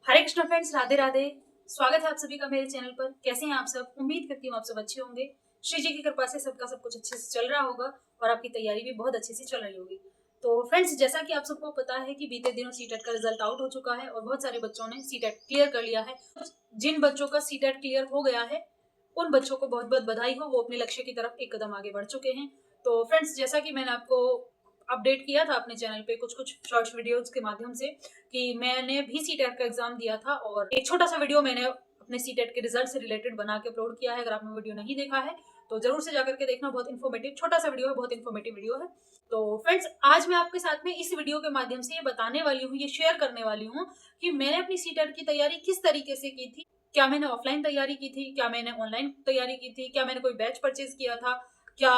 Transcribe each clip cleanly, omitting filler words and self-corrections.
हरे Krishna friends, Radhe Radhe. स्वागत है आप सभी का मेरे चैनल पर। कैसे हैं आप सब? उम्मीद करती हूँ आप सब अच्छे होंगे। श्री जी की कृपा से सबका सब कुछ अच्छे से चल रहा होगा और आपकी तैयारी भी बहुत अच्छे से चल रही होगी। तो फ्रेंड्स, जैसा कि आप सबको पता है कि बीते दिनों सीटेट का रिजल्ट आउट हो चुका है और बहुत सारे बच्चों ने सीटेट क्लियर कर लिया है। जिन बच्चों का सीटेट क्लियर हो गया है उन बच्चों को बहुत बहुत बधाई हो, वो अपने लक्ष्य की तरफ एक कदम आगे बढ़ चुके हैं। तो फ्रेंड्स, जैसा कि मैंने आपको अपडेट किया था अपने चैनल पे कुछ शॉर्ट्स वीडियोस के माध्यम से कि मैंने भी सीटेट का एग्जाम दिया था और एक छोटा सा वीडियो मैंने अपने सीटेट के रिजल्ट से रिलेटेड बना के अपलोड किया है। अगर आपने वीडियो नहीं देखा है तो जरूर से जाकर के देखना। बहुत इन्फॉर्मेटिव छोटा सा वीडियो है, बहुत इन्फॉर्मेटिव वीडियो है। तो फ्रेंड्स, आज मैं आपके साथ में इस वीडियो के माध्यम से ये बताने वाली हूँ, ये शेयर करने वाली हूँ कि मैंने अपनी सीटेट की तैयारी किस तरीके से की थी। क्या मैंने ऑफलाइन तैयारी की थी, क्या मैंने ऑनलाइन तैयारी की थी, क्या मैंने कोई बैच परचेज किया था, क्या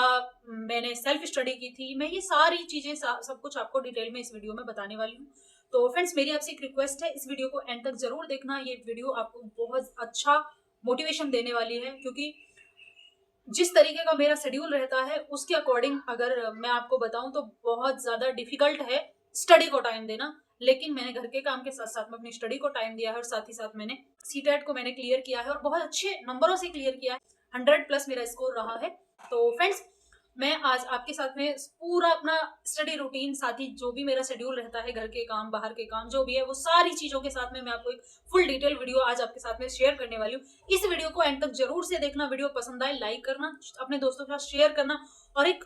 मैंने सेल्फ स्टडी की थी। मैं ये सारी चीजें सब कुछ आपको डिटेल में इस वीडियो में बताने वाली हूँ। तो फ्रेंड्स, मेरी आपसे एक रिक्वेस्ट है, इस वीडियो को एंड तक जरूर देखना। ये वीडियो आपको बहुत अच्छा मोटिवेशन देने वाली है, क्योंकि जिस तरीके का मेरा शेड्यूल रहता है उसके अकॉर्डिंग अगर मैं आपको बताऊं तो बहुत ज्यादा डिफिकल्ट है स्टडी को टाइम देना। लेकिन मैंने घर के काम के साथ साथ में अपनी स्टडी को टाइम दिया है और साथ ही साथ मैंने सीटेट को मैंने क्लियर किया है और बहुत अच्छे नंबरों से क्लियर किया है। 100+ मेरा स्कोर रहा है। तो फ्रेंड्स, मैं आज आपके साथ में पूरा अपना स्टडी रूटीन, साथ ही जो भी मेरा शेड्यूल रहता है, घर के काम बाहर के काम जो भी है, वो सारी चीजों के साथ में मैं आपको एक फुल डिटेल वीडियो आज आपके साथ में शेयर करने वाली हूँ। इस वीडियो को एंड तक जरूर से देखना। वीडियो पसंद आए लाइक करना, अपने दोस्तों के साथ शेयर करना और एक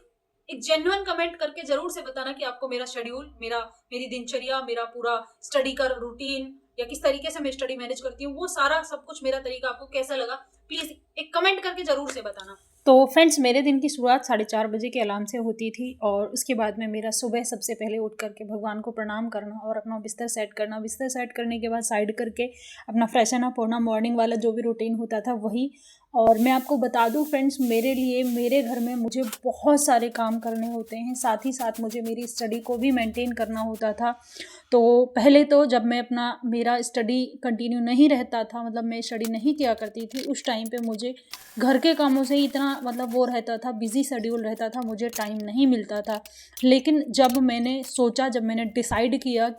जेन्युइन कमेंट करके जरूर से बताना कि आपको मेरा शेड्यूल, मेरी दिनचर्या, मेरा पूरा स्टडी का रूटीन या किस तरीके से मैं स्टडी मैनेज करती हूँ, वो सारा सब कुछ मेरा तरीका आपको कैसा लगा। प्लीज एक कमेंट करके जरूर से बताना। तो फ्रेंड्स, मेरे दिन की शुरुआत 4:30 बजे के अलार्म से होती थी और उसके बाद में मेरा सुबह सबसे पहले उठ करके भगवान को प्रणाम करना और अपना बिस्तर सेट करना। बिस्तर सेट करने के बाद साइड करके अपना फ्रेशन अप होना, मॉर्निंग वाला जो भी रूटीन होता था वही। और मैं आपको बता दूं फ्रेंड्स, मेरे लिए मेरे घर में मुझे बहुत सारे काम करने होते हैं, साथ ही साथ मुझे मेरी स्टडी को भी मेंटेन करना होता था। तो पहले तो जब मैं मेरा स्टडी कंटिन्यू नहीं रहता था, मतलब मैं स्टडी नहीं किया करती थी, उस टाइम पे मुझे घर के कामों से ही इतना वो रहता था, बिजी शेड्यूल रहता था, मुझे टाइम नहीं मिलता था। लेकिन जब मैंने सोचा, जब मैंने डिसाइड किया,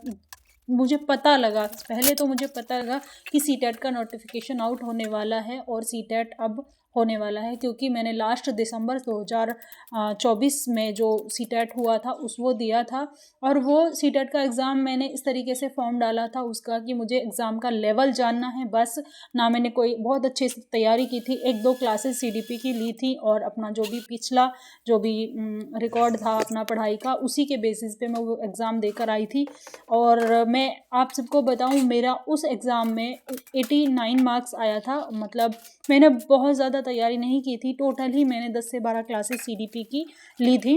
मुझे पता लगा, पहले तो मुझे पता लगा कि सीटेट का नोटिफिकेशन आउट होने वाला है और सीटेट अब होने वाला है, क्योंकि मैंने लास्ट दिसंबर 2024 में जो सीटेट हुआ था वो दिया था। और वो सीटेट का एग्ज़ाम मैंने इस तरीके से फॉर्म डाला था उसका कि मुझे एग्ज़ाम का लेवल जानना है बस। ना मैंने कोई बहुत अच्छे से तैयारी की थी, 1-2 क्लासेस सीडीपी की ली थी और अपना जो भी पिछला जो भी रिकॉर्ड था अपना पढ़ाई का, उसी के बेसिस पे मैं वो एग्ज़ाम देकर आई थी। और मैं आप सबको बताऊं, मेरा उस एग्ज़ाम में 89 मार्क्स आया था। मतलब मैंने बहुत ज़्यादा तैयारी नहीं की थी, टोटल ही मैंने 10 से 12 क्लासेस सीडीपी की ली थी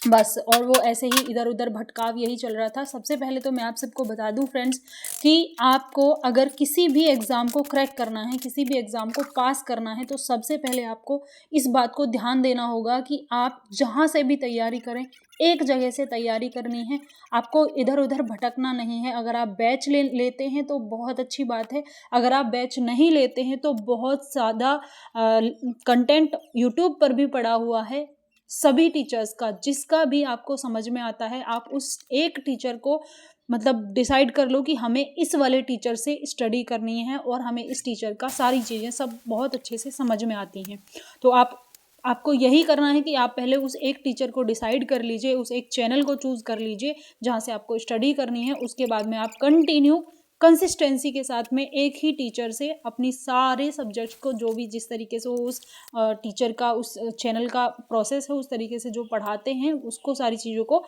बस। और वो ऐसे ही इधर उधर भटकाव यही चल रहा था। सबसे पहले तो मैं आप सबको बता दूं फ्रेंड्स कि आपको अगर किसी भी एग्ज़ाम को क्रैक करना है, किसी भी एग्ज़ाम को पास करना है, तो सबसे पहले आपको इस बात को ध्यान देना होगा कि आप जहाँ से भी तैयारी करें, एक जगह से तैयारी करनी है, आपको इधर उधर भटकना नहीं है। अगर आप बैच लेते हैं तो बहुत अच्छी बात है, अगर आप बैच नहीं लेते हैं तो बहुत ज़्यादा कंटेंट यूट्यूब पर भी पड़ा हुआ है सभी टीचर्स का। जिसका भी आपको समझ में आता है, आप उस एक टीचर को मतलब डिसाइड कर लो कि हमें इस वाले टीचर से स्टडी करनी है और हमें इस टीचर का सारी चीज़ें सब बहुत अच्छे से समझ में आती हैं। तो आपको यही करना है कि आप पहले उस एक टीचर को डिसाइड कर लीजिए, उस एक चैनल को चूज़ कर लीजिए जहाँ से आपको स्टडी करनी है। उसके बाद में आप कंटिन्यू कंसिस्टेंसी के साथ में एक ही टीचर से अपनी सारे सब्जेक्ट्स को, जो भी जिस तरीके से उस टीचर का, उस चैनल का प्रोसेस है, उस तरीके से जो पढ़ाते हैं, उसको सारी चीज़ों को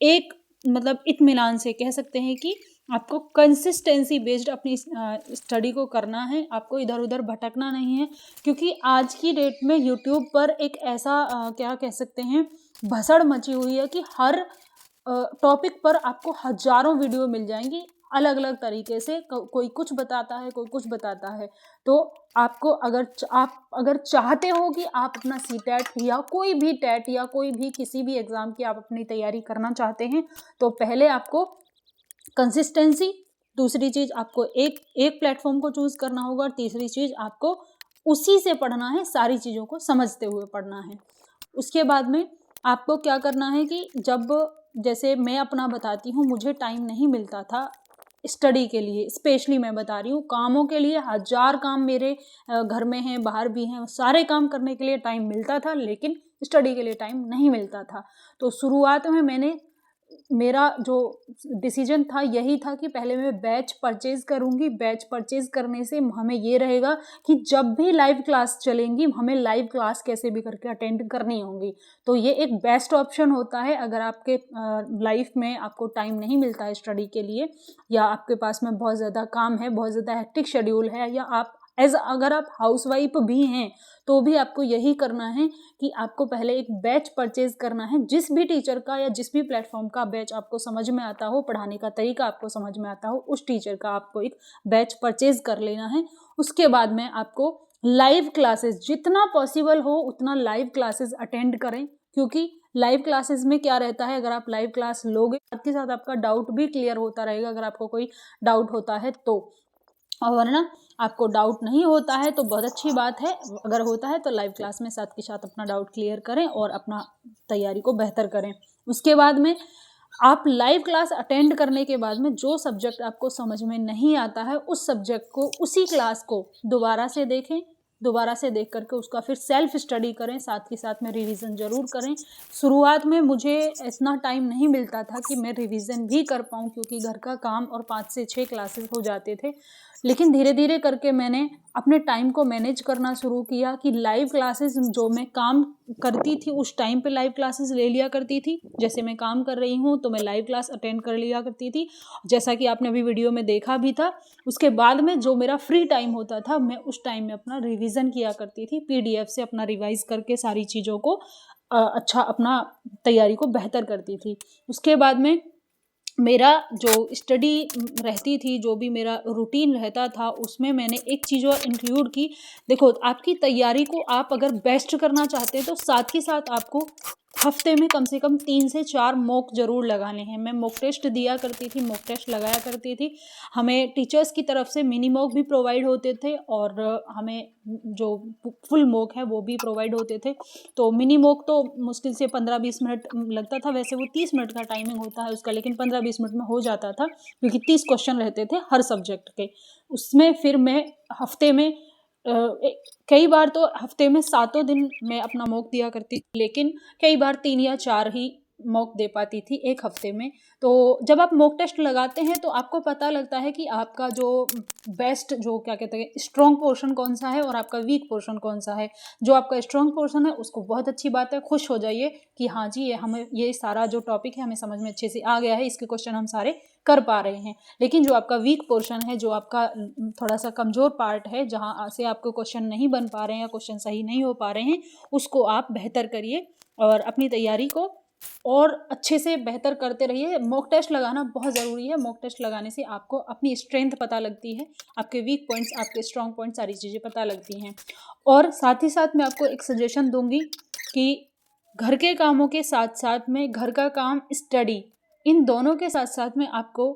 एक मतलब इत्मीनान से कह सकते हैं कि आपको कंसिस्टेंसी बेस्ड अपनी स्टडी को करना है। आपको इधर उधर भटकना नहीं है, क्योंकि आज की डेट में यूट्यूब पर एक ऐसा क्या कह सकते हैं, भसड़ मची हुई है कि हर टॉपिक पर आपको हजारों वीडियो मिल जाएंगी अलग अलग तरीके से। कोई कुछ बताता है, कोई कुछ बताता है। तो आपको आप अगर चाहते हो कि आप अपना सीटेट या कोई भी टेट या कोई भी किसी भी एग्ज़ाम की आप अपनी तैयारी करना चाहते हैं, तो पहले आपको कंसिस्टेंसी, दूसरी चीज़ आपको एक प्लेटफॉर्म को चूज़ करना होगा और तीसरी चीज़ आपको उसी से पढ़ना है, सारी चीज़ों को समझते हुए पढ़ना है। उसके बाद में आपको क्या करना है कि जैसे मैं अपना बताती हूँ, मुझे टाइम नहीं मिलता था स्टडी के लिए स्पेशली मैं बता रही हूँ। कामों के लिए 1000 काम मेरे घर में हैं, बाहर भी हैं, सारे काम करने के लिए टाइम मिलता था, लेकिन स्टडी के लिए टाइम नहीं मिलता था। तो शुरुआत में मेरा जो डिसीजन था यही था कि पहले मैं बैच परचेज करूँगी। बैच परचेज करने से हमें ये रहेगा कि जब भी लाइव क्लास चलेंगी हमें लाइव क्लास कैसे भी करके अटेंड करनी होंगी। तो ये एक बेस्ट ऑप्शन होता है अगर आपके लाइफ में आपको टाइम नहीं मिलता है स्टडी के लिए, या आपके पास में बहुत ज़्यादा काम है, बहुत ज़्यादा हेक्टिक शेड्यूल है, या आप अगर आप हाउसवाइफ भी हैं तो भी आपको यही करना है कि आपको पहले एक बैच परचेज करना है। जिस भी टीचर का या जिस भी प्लेटफॉर्म का बैच आपको समझ में आता हो, पढ़ाने का तरीका आपको समझ में आता हो, उस टीचर का आपको एक बैच परचेज कर लेना है। उसके बाद में आपको लाइव क्लासेस जितना पॉसिबल हो उतना लाइव क्लासेस अटेंड करें, क्योंकि लाइव क्लासेस में क्या रहता है, अगर आप लाइव क्लास लोगे साथ के साथ आपका डाउट भी क्लियर होता रहेगा अगर आपको कोई डाउट होता है तो। और वरना आपको डाउट नहीं होता है तो बहुत अच्छी बात है, अगर होता है तो लाइव क्लास में साथ के साथ अपना डाउट क्लियर करें और अपना तैयारी को बेहतर करें। उसके बाद में आप लाइव क्लास अटेंड करने के बाद में जो सब्जेक्ट आपको समझ में नहीं आता है उस सब्जेक्ट को, उसी क्लास को दोबारा से देखें, दोबारा से देख करके उसका फिर सेल्फ स्टडी करें, साथ के साथ में रिवीजन ज़रूर करें। शुरुआत में मुझे इतना टाइम नहीं मिलता था कि मैं रिवीजन भी कर पाऊँ, क्योंकि घर का काम और 5 से 6 क्लासेस हो जाते थे, लेकिन धीरे धीरे करके मैंने अपने टाइम को मैनेज करना शुरू किया कि लाइव क्लासेस जो मैं काम करती थी उस टाइम पे लाइव क्लासेस ले लिया करती थी। जैसे मैं काम कर रही हूँ तो मैं लाइव क्लास अटेंड कर लिया करती थी, जैसा कि आपने अभी वीडियो में देखा भी था। उसके बाद में जो मेरा फ्री टाइम होता था मैं उस टाइम में अपना रिवीजन किया करती थी, पीडीएफ से अपना रिवाइज करके सारी चीज़ों को अच्छा अपना तैयारी को बेहतर करती थी। उसके बाद में मेरा जो स्टडी रहती थी, जो भी मेरा रूटीन रहता था, उसमें मैंने एक चीज़ और इंक्लूड की। देखो, आपकी तैयारी को आप अगर बेस्ट करना चाहते हैं तो साथ के साथ आपको हफ्ते में कम से कम 3 से 4 मॉक ज़रूर लगाने हैं। मैं मॉक टेस्ट दिया करती थी, मॉक टेस्ट लगाया करती थी। हमें टीचर्स की तरफ से मिनी मॉक भी प्रोवाइड होते थे और हमें जो फुल मॉक है वो भी प्रोवाइड होते थे। तो मिनी मॉक तो मुश्किल से 15-20 मिनट लगता था, वैसे वो 30 मिनट का टाइमिंग होता है उसका, लेकिन 15-20 मिनट में हो जाता था क्योंकि 30 क्वेश्चन रहते थे हर सब्जेक्ट के। उसमें फिर मैं हफ्ते में कई बार तो हफ्ते में 7 दिन मैं अपना मॉक दिया करती, लेकिन कई बार 3 या 4 ही मॉक दे पाती थी एक हफ्ते में। तो जब आप मॉक टेस्ट लगाते हैं तो आपको पता लगता है कि आपका जो बेस्ट, जो क्या कहते हैं, स्ट्रॉन्ग पोर्शन कौन सा है और आपका वीक पोर्शन कौन सा है। जो आपका स्ट्रॉन्ग पोर्शन है उसको बहुत अच्छी बात है, खुश हो जाइए कि हाँ जी, ये सारा जो टॉपिक है हमें समझ में अच्छे से आ गया है, इसके क्वेश्चन हम सारे कर पा रहे हैं। लेकिन जो आपका वीक पोर्शन है, जो आपका थोड़ा सा कमज़ोर पार्ट है, जहाँ से आपको क्वेश्चन नहीं बन पा रहे हैं या क्वेश्चन सही नहीं हो पा रहे हैं, उसको आप बेहतर करिए और अपनी तैयारी को और अच्छे से बेहतर करते रहिए। मॉक टेस्ट लगाना बहुत ज़रूरी है। मॉक टेस्ट लगाने से आपको अपनी स्ट्रेंथ पता लगती है, आपके वीक पॉइंट्स, आपके स्ट्रॉन्ग पॉइंट्स, सारी चीज़ें पता लगती हैं। और साथ ही साथ मैं आपको एक सजेशन दूंगी कि घर के कामों के साथ साथ में घर का काम, स्टडी, इन दोनों के साथ साथ में आपको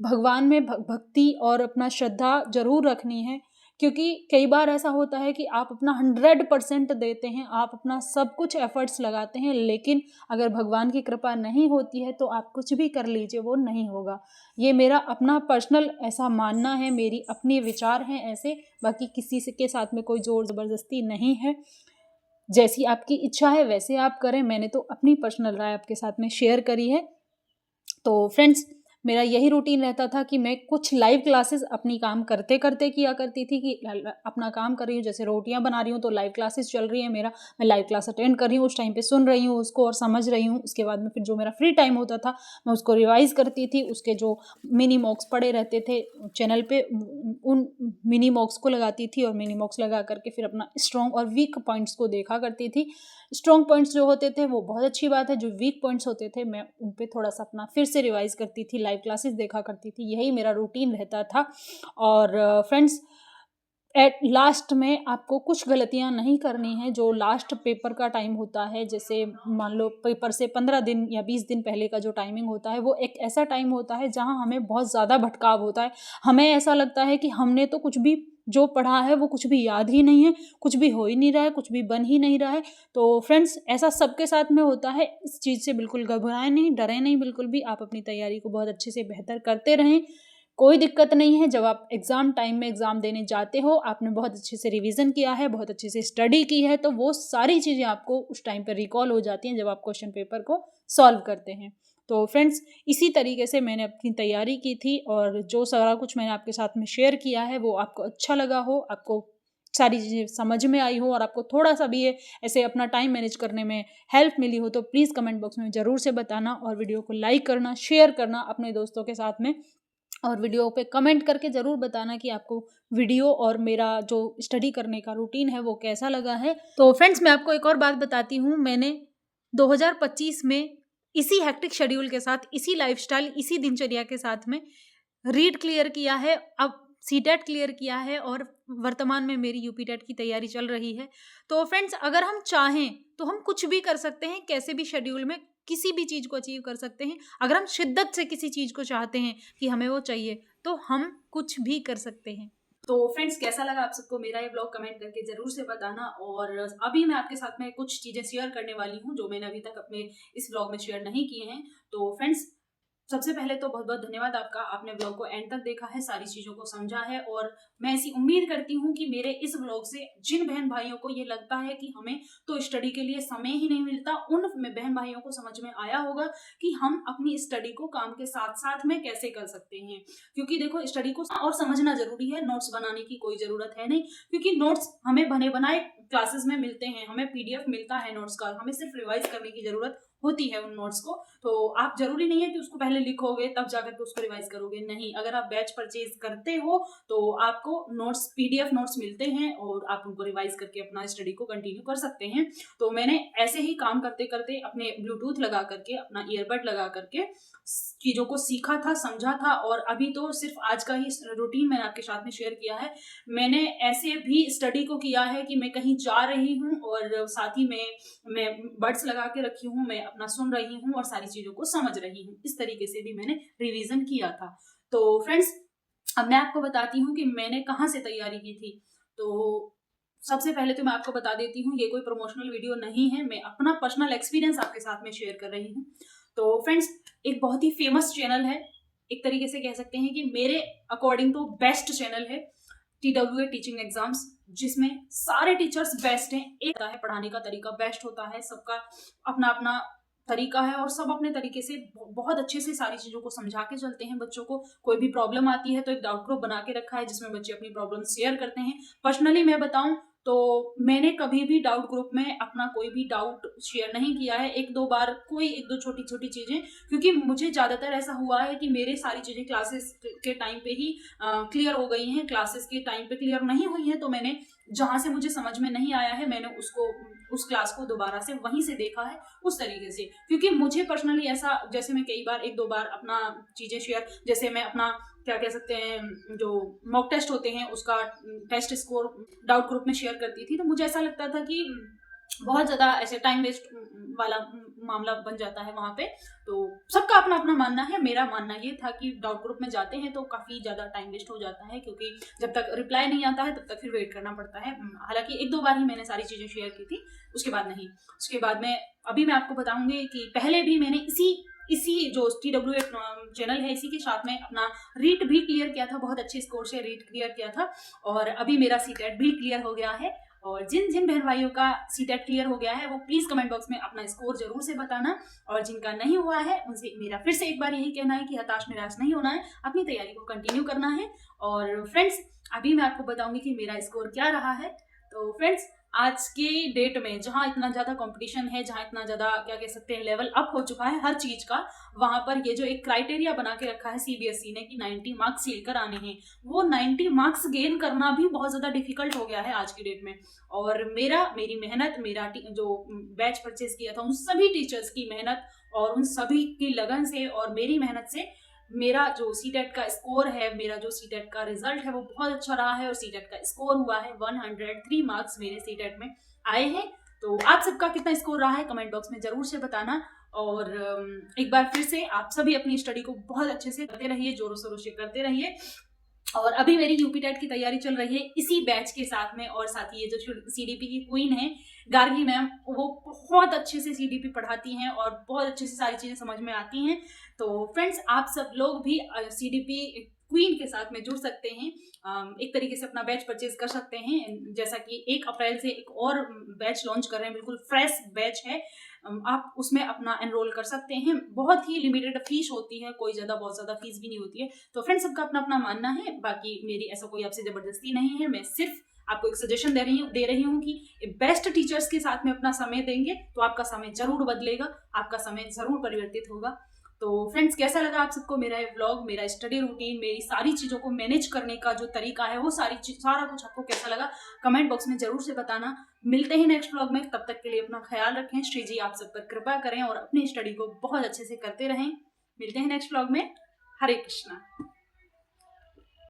भगवान में भक्ति और अपना श्रद्धा जरूर रखनी है। क्योंकि कई बार ऐसा होता है कि आप अपना 100% देते हैं, आप अपना सब कुछ एफर्ट्स लगाते हैं, लेकिन अगर भगवान की कृपा नहीं होती है तो आप कुछ भी कर लीजिए, वो नहीं होगा। ये मेरा अपना पर्सनल ऐसा मानना है, मेरी अपनी विचार हैं ऐसे, बाकी किसी के साथ में कोई जोर ज़बरदस्ती नहीं है। जैसी आपकी इच्छा है वैसे आप करें। मैंने तो अपनी पर्सनल राय आपके साथ में शेयर करी है। तो फ्रेंड्स, मेरा यही रूटीन रहता था कि मैं कुछ लाइव क्लासेस अपनी काम करते करते किया करती थी कि अपना काम कर रही हूँ, जैसे रोटियां बना रही हूँ तो लाइव क्लासेस चल रही है मेरा, मैं लाइव क्लास अटेंड कर रही हूँ, उस टाइम पे सुन रही हूँ उसको और समझ रही हूँ। उसके बाद में फिर जो मेरा फ्री टाइम होता था मैं उसको रिवाइज करती थी, उसके जो मिनी मॉक्स पड़े रहते थे चैनल पे उन मिनी मॉक्स को लगाती थी और मिनी मॉक्स लगा करके फिर अपना स्ट्रॉन्ग और वीक पॉइंट्स को देखा करती थी। स्ट्रॉन्ग पॉइंट्स जो होते थे वो बहुत अच्छी बात है, जो वीक पॉइंट्स होते थे मैं उन पे थोड़ा सा अपना फिर से रिवाइज करती थी, लाइव क्लासेस देखा करती थी। यही मेरा रूटीन रहता था। और फ्रेंड्स, एट लास्ट में आपको कुछ गलतियां नहीं करनी है। जो लास्ट पेपर का टाइम होता है, जैसे मान लो पेपर से 15 दिन या 20 दिन पहले का जो टाइमिंग होता है, वो एक ऐसा टाइम होता है जहां हमें बहुत ज़्यादा भटकाव होता है। हमें ऐसा लगता है कि हमने तो कुछ भी जो पढ़ा है वो कुछ भी याद ही नहीं है, कुछ भी हो ही नहीं रहा है, कुछ भी बन ही नहीं रहा है। तो फ्रेंड्स, ऐसा सबके साथ में होता है। इस चीज़ से बिल्कुल घबराएं नहीं, डरें नहीं बिल्कुल भी। आप अपनी तैयारी को बहुत अच्छे से बेहतर करते रहें। कोई दिक्कत नहीं है। जब आप एग्ज़ाम टाइम में एग्ज़ाम देने जाते हो, आपने बहुत अच्छे से रिवीजन किया है, बहुत अच्छे से स्टडी की है, तो वो सारी चीज़ें आपको उस टाइम पर रिकॉल हो जाती हैं जब आप क्वेश्चन पेपर को सॉल्व करते हैं। तो फ्रेंड्स, इसी तरीके से मैंने अपनी तैयारी की थी और जो सारा कुछ मैंने आपके साथ में शेयर किया है वो आपको अच्छा लगा हो, आपको सारी चीज़ें समझ में आई हो और आपको थोड़ा-सा भी ये ऐसे अपना टाइम मैनेज करने में हेल्प मिली हो, तो प्लीज़ कमेंट बॉक्स में ज़रूर से बताना और वीडियो को लाइक करना, शेयर करना अपने दोस्तों के साथ में और वीडियो पे कमेंट करके ज़रूर बताना कि आपको वीडियो और मेरा जो स्टडी करने का रूटीन है वो कैसा लगा है। तो फ्रेंड्स, मैं आपको एक और बात बताती हूँ, मैंने 2025 में इसी हेक्टिक शेड्यूल के साथ, इसी लाइफ़स्टाइल, इसी दिनचर्या के साथ में रीट क्लियर किया है, अब सीटेट क्लियर किया है और वर्तमान में मेरी यूपी टेट की तैयारी चल रही है। तो फ्रेंड्स, अगर हम चाहें तो हम कुछ भी कर सकते हैं, कैसे भी शेड्यूल में किसी भी चीज़ को अचीव कर सकते हैं। अगर हम शिद्दत से किसी चीज़ को चाहते हैं कि हमें वो चाहिए, तो हम कुछ भी कर सकते हैं। तो फ्रेंड्स, कैसा लगा आप सबको मेरा ये ब्लॉग, कमेंट करके ज़रूर से बताना। और अभी मैं आपके साथ में कुछ चीज़ें शेयर करने वाली हूँ जो मैंने अभी तक अपने इस ब्लॉग में शेयर नहीं किए हैं। तो फ्रेंड्स, सबसे पहले तो बहुत बहुत धन्यवाद आपका, आपने ब्लॉग को एंड तक देखा है, सारी चीज़ों को समझा है और मैं ऐसी उम्मीद करती हूँ कि मेरे इस ब्लॉग से जिन बहन भाइयों को ये लगता है कि हमें तो स्टडी के लिए समय ही नहीं मिलता, उन बहन भाइयों को समझ में आया होगा कि हम अपनी स्टडी को काम के साथ साथ में कैसे कर सकते हैं। क्योंकि देखो, स्टडी को और समझना जरूरी है, नोट्स बनाने की कोई ज़रूरत है नहीं, क्योंकि नोट्स हमें बने बनाए क्लासेस में मिलते हैं, हमें PDF मिलता है नोट्स का, हमें सिर्फ रिवाइज करने की ज़रूरत होती है उन नोट्स को। तो आप जरूरी नहीं है कि उसको पहले लिखोगे तब जाकर के उसको रिवाइज करोगे, नहीं। अगर आप बैच परचेज करते हो तो आपको नोट्स, PDF नोट्स मिलते हैं और आप उनको रिवाइज करके अपना स्टडी को कंटिन्यू कर सकते हैं। तो मैंने ऐसे ही काम करते करते अपने ब्लूटूथ लगा करके, अपना ईयरबड लगा करके चीज़ों को सीखा था, समझा था और अभी तो सिर्फ आज का ही रूटीन मैंने आपके साथ में शेयर किया है। मैंने ऐसे भी स्टडी को किया है कि मैं कहीं जा रही हूँ और साथ ही में मैं बड्स लगा के रखी हूँ, मैं अपना सुन रही हूँ और सारी चीज़ों को समझ रही हूँ। इस तरीके से भी मैंने रिवीजन किया था। तो फ्रेंड्स, अब मैं आपको बताती हूँ कि मैंने कहाँ से तैयारी की थी। तो सबसे पहले तो मैं आपको बता देती हूँ, ये कोई प्रमोशनल वीडियो नहीं है, मैं अपना पर्सनल एक्सपीरियंस आपके साथ में शेयर कर रही हूँ। तो फ्रेंड्स, एक बहुत ही फेमस चैनल है, एक तरीके से कह सकते हैं कि मेरे अकॉर्डिंग तो बेस्ट चैनल है, TWA टीचिंग एग्जाम्स, जिसमें सारे टीचर्स बेस्ट हैं। एक है पढ़ाने का तरीका बेस्ट होता है, सबका अपना अपना तरीका है और सब अपने तरीके से बहुत अच्छे से सारी चीज़ों को समझा के चलते हैं बच्चों को। कोई भी प्रॉब्लम आती है तो एक डाउट ग्रुप बना के रखा है जिसमें बच्चे अपनी प्रॉब्लम शेयर करते हैं। पर्सनली मैं बताऊं तो मैंने कभी भी डाउट ग्रुप में अपना कोई भी डाउट शेयर नहीं किया है। एक दो बार कोई एक दो छोटी छोटी चीज़ें, क्योंकि मुझे ज़्यादातर ऐसा हुआ है कि मेरे सारी चीज़ें क्लासेस के टाइम पे ही क्लियर हो गई हैं, क्लासेस के टाइम पे क्लियर नहीं हुई हैं, तो मैंने जहाँ से मुझे समझ में नहीं आया है मैंने उस क्लास को दोबारा से वहीं से देखा है, उस तरीके से। क्योंकि मुझे पर्सनली ऐसा, जैसे मैं कई बार एक दो बार अपना चीज़ें शेयर, जैसे मैं अपना क्या कह सकते हैं जो मॉक टेस्ट होते हैं उसका टेस्ट स्कोर डाउट ग्रुप में शेयर करती थी, तो मुझे ऐसा लगता था कि बहुत ज़्यादा ऐसे टाइम वेस्ट वाला मामला बन जाता है वहाँ पे। तो सबका अपना अपना मानना है, मेरा मानना ये था कि डाउट ग्रुप में जाते हैं तो काफ़ी ज़्यादा टाइम वेस्ट हो जाता है, क्योंकि जब तक रिप्लाई नहीं आता है तब तक फिर वेट करना पड़ता है। हालांकि एक दो बार ही मैंने सारी चीज़ें शेयर की थी, उसके बाद नहीं। उसके बाद में अभी मैं आपको बताऊंगी कि पहले भी मैंने इसी जो TWA चैनल है इसी के साथ में अपना रीट भी क्लियर किया था, बहुत अच्छे स्कोर से रीट क्लियर किया था और अभी मेरा सीटेट भी क्लियर हो गया है। और जिन जिन बहन भाइयों का सीटेट क्लियर हो गया है वो प्लीज़ कमेंट बॉक्स में अपना स्कोर जरूर से बताना, और जिनका नहीं हुआ है उनसे मेरा फिर से एक बार यही कहना है कि हताश निराश नहीं होना है, अपनी तैयारी को कंटिन्यू करना है। और फ्रेंड्स, अभी मैं आपको बताऊंगी कि मेरा स्कोर क्या रहा है। तो फ्रेंड्स, आज के डेट में जहाँ इतना ज़्यादा कंपटीशन है, जहाँ इतना ज़्यादा क्या कह सकते हैं लेवल अप हो चुका है हर चीज़ का, वहाँ पर ये जो एक क्राइटेरिया बना के रखा है CBSE ने कि 90 मार्क्स लेकर आने हैं, वो 90 मार्क्स गेन करना भी बहुत ज़्यादा डिफिकल्ट हो गया है आज की डेट में। और मेरी मेहनत, मेरा जो बैच परचेज किया था उन सभी टीचर्स की मेहनत और उन सभी की लगन से और मेरी मेहनत से मेरा जो सीटेट का स्कोर है, मेरा जो सीटेट का रिजल्ट है वो बहुत अच्छा रहा है और सीटेट का स्कोर हुआ है 103 मार्क्स मेरे सीटेट में आए हैं। तो आप सबका कितना स्कोर रहा है कमेंट बॉक्स में जरूर से बताना। और एक बार फिर से आप सभी अपनी स्टडी को बहुत अच्छे से करते रहिए, जोरों शोरों से करते रहिए। और अभी मेरी यूपी टेट की तैयारी चल रही है इसी बैच के साथ में, और साथ ही ये जो CDP की क्वीन है गार्गी मैम, वो बहुत अच्छे से CDP पढ़ाती हैं और बहुत अच्छे से सारी चीज़ें समझ में आती हैं। तो फ्रेंड्स, आप सब लोग भी CDP क्वीन के साथ में जुड़ सकते हैं। एक तरीके से अपना बैच परचेज कर सकते हैं। जैसा कि 1 अप्रैल से एक और बैच लॉन्च कर रहे हैं, बिल्कुल फ्रेश बैच है। आप उसमें अपना एनरोल कर सकते हैं। बहुत ही लिमिटेड फीस होती है, कोई बहुत ज़्यादा फीस भी नहीं होती है। तो फ्रेंड्स, सबका अपना अपना मानना है, बाकी मेरी ऐसा कोई आपसे ज़बरदस्ती नहीं है। मैं सिर्फ आपको एक सजेशन दे रही हूँ कि बेस्ट टीचर्स के साथ में अपना समय देंगे तो आपका समय जरूर बदलेगा, आपका समय जरूर परिवर्तित होगा। तो फ्रेंड्स, कैसा लगा आप सबको मेरा ये व्लॉग, मेरा स्टडी रूटीन, मेरी सारी चीज़ों को मैनेज करने का जो तरीका है, वो सारा कुछ आपको कैसा लगा कमेंट बॉक्स में जरूर से बताना। मिलते हैं नेक्स्ट व्लॉग में, तब तक के लिए अपना ख्याल रखें। श्री जी आप सब पर कृपा करें और अपनी स्टडी को बहुत अच्छे से करते रहें। मिलते हैं नेक्स्ट व्लॉग में। हरे कृष्णा।